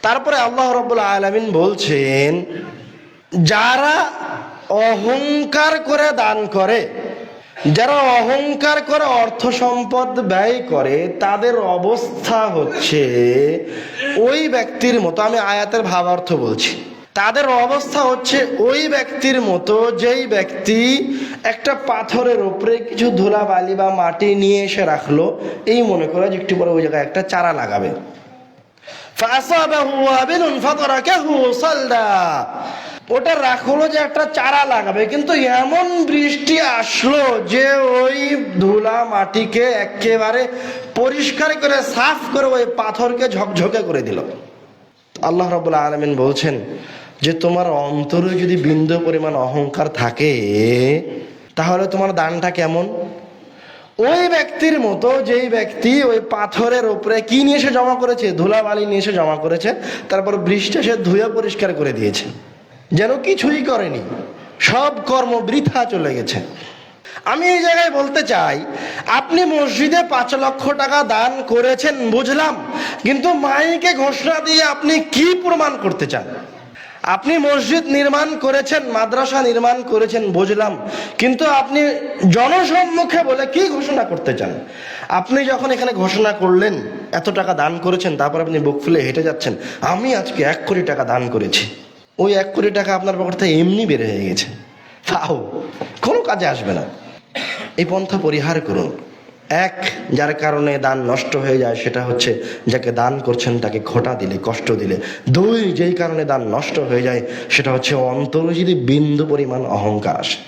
তারপরে আল্লাহ রাব্বুল আলামিন বলছেন, যারা অহংকার করে দান করে, যারা অহংকার করে অর্থ সম্পদ ব্যয় করে, তাদের অবস্থা হচ্ছে ওই ব্যক্তির মতো। আমি আয়াতের ভাবার্থ বলছি। তাদের অবস্থা হচ্ছে ওই ব্যক্তির মতো যেই ব্যক্তি একটা পাথরের উপরে কিছু ধুলা বালি বা মাটি নিয়ে এসে রাখলো, এই মনে করে যে একটু পরে ওই জায়গায় একটা চারা লাগাবে। ওটা রাখলো যে একটা চারা লাগাবে, কিন্তু এমন বৃষ্টি আসলো যে ওই ধুলা মাটিকে একেবারে পরিষ্কার করে সাফ করে ওই পাথরকে ঝকঝকে করে দিল। আল্লাহ রাব্বুল আলামিন বলছেন যে তোমার অন্তরে যদি বিন্দু পরিমাণ অহংকার থাকে, তাহলে তোমার দানটা কেমন? ওই ব্যক্তির মতো যেই ব্যক্তি ওই পাথরের উপরে কি নিয়ে এসে জমা করেছে, ধুলাবালি নিয়ে এসে জমা করেছে, তারপর বৃষ্টি এসে ধুয়ে পরিষ্কার করে দিয়েছে, যেন কিছুই করেনি, সব কর্ম বৃথা চলে গেছে। আমি এই জায়গায় বলতে চাই, আপনি মসজিদে 5 লক্ষ টাকা দান করেছেন বুঝলাম, কিন্তু মাইকে ঘোষণা দিয়ে আপনি কি প্রমাণ করতে চান? আপনি মসজিদ নির্মাণ করেছেন, মাদ্রাসা নির্মাণ করেছেন বুঝলাম, কিন্তু আপনি জনসম্মুখে বলে কি ঘোষণা করতে চান? আপনি যখন এখানে ঘোষণা করলেন এত টাকা দান করেছেন, তারপর আপনি বুক ফুলে হেঁটে যাচ্ছেন, আমি আজকে 1 কোটি টাকা দান করেছি। ওই 1 কোটি টাকা আপনার পকেট থেকে এমনি বের হয়ে গেছে, তাও কোনো কাজে আসবে না। এই পন্থা পরিহার করুন। 1, যার কারণে দান নষ্ট হয়ে যায়, সেটা হচ্ছে যাকে দান করছেন তাকে খোঁটা দিলে, কষ্ট দিলে। 2, যেই কারণে দান নষ্ট হয়ে যায়, সেটা হচ্ছে অন্তরে যদি বিন্দু পরিমাণ অহংকার আসে।